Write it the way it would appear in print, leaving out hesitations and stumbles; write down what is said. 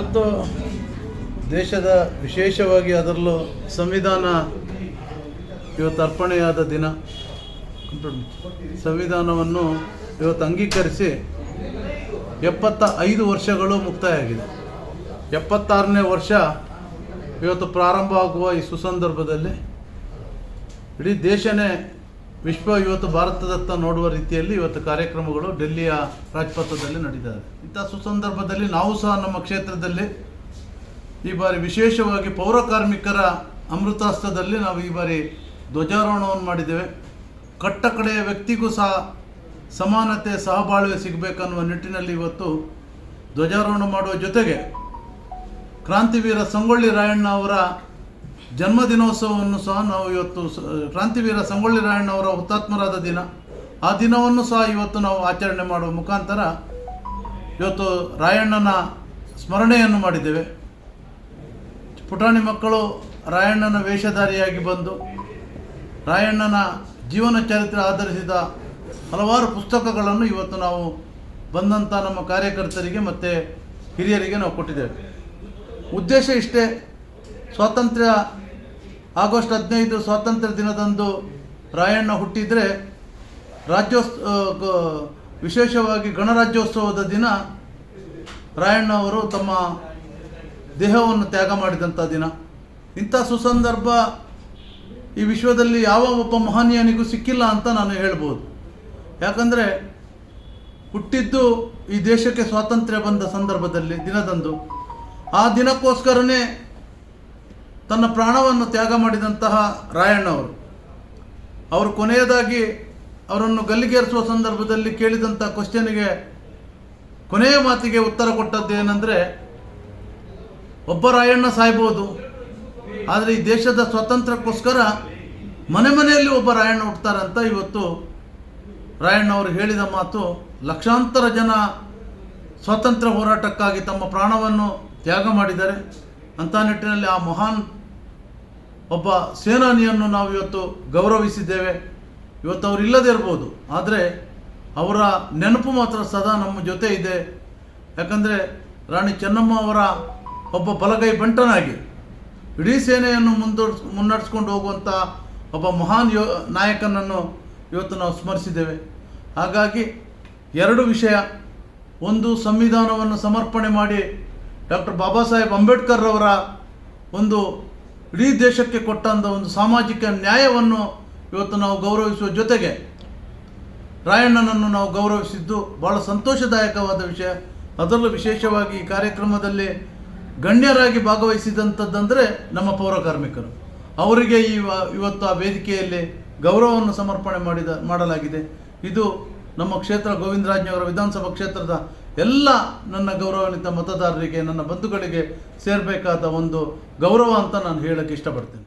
ಇವತ್ತು ದೇಶದ ವಿಶೇಷವಾಗಿ ಅದರಲ್ಲೂ ಸಂವಿಧಾನ ಇವತ್ತು ಅರ್ಪಣೆಯಾದ ದಿನ. ಸಂವಿಧಾನವನ್ನು ಇವತ್ತು ಅಂಗೀಕರಿಸಿ 75 ವರ್ಷಗಳು ಮುಕ್ತಾಯ ಆಗಿದೆ. 76ನೇ ವರ್ಷ ಇವತ್ತು ಪ್ರಾರಂಭ ಆಗುವ ಈ ಸುಸಂದರ್ಭದಲ್ಲಿ ಇಡೀ ದೇಶನೇ ವಿಶ್ವ ಇವತ್ತು ಭಾರತದತ್ತ ನೋಡುವ ರೀತಿಯಲ್ಲಿ ಇವತ್ತು ಕಾರ್ಯಕ್ರಮಗಳು ಡೆಲ್ಲಿಯ ರಾಜಪಥದಲ್ಲಿ ನಡೀತದೆ. ಇಂಥ ಸುಸಂದರ್ಭದಲ್ಲಿ ನಾವು ಸಹ ನಮ್ಮ ಕ್ಷೇತ್ರದಲ್ಲಿ ಈ ಬಾರಿ ವಿಶೇಷವಾಗಿ ಪೌರ ಕಾರ್ಮಿಕರ ಅಮೃತಾಸ್ತ್ರದಲ್ಲಿ ನಾವು ಈ ಬಾರಿ ಧ್ವಜಾರೋಹಣವನ್ನು ಮಾಡಿದ್ದೇವೆ. ಕಟ್ಟ ಕಡೆಯ ವ್ಯಕ್ತಿಗೂ ಸಹ ಸಮಾನತೆ ಸಹಬಾಳ್ವೆ ಸಿಗಬೇಕನ್ನುವ ನಿಟ್ಟಿನಲ್ಲಿ ಇವತ್ತು ಧ್ವಜಾರೋಹಣ ಮಾಡುವ ಜೊತೆಗೆ ಕ್ರಾಂತಿವೀರ ಸಂಗೊಳ್ಳಿ ರಾಯಣ್ಣ ಅವರ ಜನ್ಮದಿನೋತ್ಸವವನ್ನು ಸಹ ನಾವು ಇವತ್ತು ಕ್ರಾಂತಿವೀರ ಸಂಗೊಳ್ಳಿ ರಾಯಣ್ಣ ಅವರ ಹುತಾತ್ಮರಾದ ದಿನ, ಆ ದಿನವನ್ನು ಸಹ ಇವತ್ತು ನಾವು ಆಚರಣೆ ಮಾಡುವ ಮುಖಾಂತರ ಇವತ್ತು ರಾಯಣ್ಣನ ಸ್ಮರಣೆಯನ್ನು ಮಾಡಿದ್ದೇವೆ. ಪುಟಾಣಿ ಮಕ್ಕಳು ರಾಯಣ್ಣನ ವೇಷಧಾರಿಯಾಗಿ ಬಂದು ರಾಯಣ್ಣನ ಜೀವನ ಚರಿತ್ರೆ ಆಧರಿಸಿದ ಹಲವಾರು ಪುಸ್ತಕಗಳನ್ನು ಇವತ್ತು ನಾವು ಬಂದಂಥ ನಮ್ಮ ಕಾರ್ಯಕರ್ತರಿಗೆ ಮತ್ತು ಹಿರಿಯರಿಗೆ ನಾವು ಕೊಟ್ಟಿದ್ದೇವೆ. ಉದ್ದೇಶ ಇಷ್ಟೇ, ಸ್ವಾತಂತ್ರ್ಯ ಆಗಸ್ಟ್ 15 ಸ್ವಾತಂತ್ರ್ಯ ದಿನದಂದು ರಾಯಣ್ಣ ಹುಟ್ಟಿದರೆ ವಿಶೇಷವಾಗಿ ಗಣರಾಜ್ಯೋತ್ಸವದ ದಿನ ರಾಯಣ್ಣ ಅವರು ತಮ್ಮ ದೇಹವನ್ನು ತ್ಯಾಗ ಮಾಡಿದಂಥ ದಿನ. ಇಂಥ ಸುಸಂದರ್ಭ ಈ ವಿಶ್ವದಲ್ಲಿ ಯಾವ ಒಬ್ಬ ಮಹನೀಯನಿಗೂ ಸಿಕ್ಕಿಲ್ಲ ಅಂತ ನಾನು ಹೇಳ್ಬೋದು. ಯಾಕಂದರೆ ಹುಟ್ಟಿದ್ದು ಈ ದೇಶಕ್ಕೆ ಸ್ವಾತಂತ್ರ್ಯ ಬಂದ ಸಂದರ್ಭದಲ್ಲಿ ದಿನದಂದು, ಆ ದಿನಕ್ಕೋಸ್ಕರನೇ ತನ್ನ ಪ್ರಾಣವನ್ನು ತ್ಯಾಗ ಮಾಡಿದಂತಹ ರಾಯಣ್ಣವರು ಅವರು ಕೊನೆಯದಾಗಿ ಅವರನ್ನು ಗಲ್ಲಿಗೇರಿಸುವ ಸಂದರ್ಭದಲ್ಲಿ ಕೇಳಿದಂಥ ಕ್ವಶ್ಚನಿಗೆ ಕೊನೆಯ ಮಾತಿಗೆ ಉತ್ತರ ಕೊಟ್ಟದ್ದೇನೆಂದರೆ, ಒಬ್ಬ ರಾಯಣ್ಣ ಸಾಯ್ಬೋದು, ಆದರೆ ಈ ದೇಶದ ಸ್ವಾತಂತ್ರ್ಯಕ್ಕೋಸ್ಕರ ಮನೆ ಮನೆಯಲ್ಲಿ ಒಬ್ಬ ರಾಯಣ್ಣ ಹುಡ್ತಾರೆ ಅಂತ ಇವತ್ತು ರಾಯಣ್ಣ ಅವರು ಹೇಳಿದ ಮಾತು. ಲಕ್ಷಾಂತರ ಜನ ಸ್ವಾತಂತ್ರ್ಯ ಹೋರಾಟಕ್ಕಾಗಿ ತಮ್ಮ ಪ್ರಾಣವನ್ನು ತ್ಯಾಗ ಮಾಡಿದ್ದಾರೆ. ಅಂಥ ನಿಟ್ಟಿನಲ್ಲಿ ಆ ಮಹಾನ್ ಒಬ್ಬ ಸೇನಾನಿಯನ್ನು ನಾವು ಇವತ್ತು ಗೌರವಿಸಿದ್ದೇವೆ. ಇವತ್ತು ಅವರು ಇಲ್ಲದೇ ಇರ್ಬೋದು, ಆದರೆ ಅವರ ನೆನಪು ಮಾತ್ರ ಸದಾ ನಮ್ಮ ಜೊತೆ ಇದೆ. ಯಾಕಂದರೆ ರಾಣಿ ಚೆನ್ನಮ್ಮ ಅವರ ಒಬ್ಬ ಬಲಗೈ ಬಂಟನಾಗಿ ಇಡೀ ಸೇನೆಯನ್ನು ಮುನ್ನಡೆಸ್ಕೊಂಡು ಹೋಗುವಂಥ ಒಬ್ಬ ಮಹಾನ್ ನಾಯಕನನ್ನು ಇವತ್ತು ನಾವು ಸ್ಮರಿಸಿದ್ದೇವೆ. ಹಾಗಾಗಿ ಎರಡು ವಿಷಯ, ಒಂದು ಸಂವಿಧಾನವನ್ನು ಸಮರ್ಪಣೆ ಮಾಡಿ ಡಾಕ್ಟರ್ ಬಾಬಾ ಸಾಹೇಬ್ ಅಂಬೇಡ್ಕರ್ ಅವರ ಒಂದು ಇಡೀ ದೇಶಕ್ಕೆ ಕೊಟ್ಟಂಥ ಒಂದು ಸಾಮಾಜಿಕ ನ್ಯಾಯವನ್ನು ಇವತ್ತು ನಾವು ಗೌರವಿಸುವ ಜೊತೆಗೆ ರಾಯಣ್ಣನನ್ನು ನಾವು ಗೌರವಿಸಿದ್ದು ಭಾಳ ಸಂತೋಷದಾಯಕವಾದ ವಿಷಯ. ಅದರಲ್ಲೂ ವಿಶೇಷವಾಗಿ ಈ ಕಾರ್ಯಕ್ರಮದಲ್ಲಿ ಗಣ್ಯರಾಗಿ ಭಾಗವಹಿಸಿದಂಥದ್ದಂದರೆ ನಮ್ಮ ಪೌರ ಕಾರ್ಮಿಕರು. ಅವರಿಗೆ ಇವತ್ತು ಆ ವೇದಿಕೆಯಲ್ಲಿ ಗೌರವವನ್ನು ಸಮರ್ಪಣೆ ಮಾಡಲಾಗಿದೆ. ಇದು ನಮ್ಮ ಕ್ಷೇತ್ರ ಗೋವಿಂದರಾಜ್ನಗರ ವಿಧಾನಸಭಾ ಕ್ಷೇತ್ರದ ಎಲ್ಲ ನನ್ನ ಗೌರವಾನ್ವಿತ ಮತದಾರರಿಗೆ, ನನ್ನ ಬಂಧುಗಳಿಗೆ ಸೇರಬೇಕಾದ ಒಂದು ಗೌರವ ಅಂತ ನಾನು ಹೇಳಕ್ಕೆ ಇಷ್ಟಪಡ್ತೇನೆ.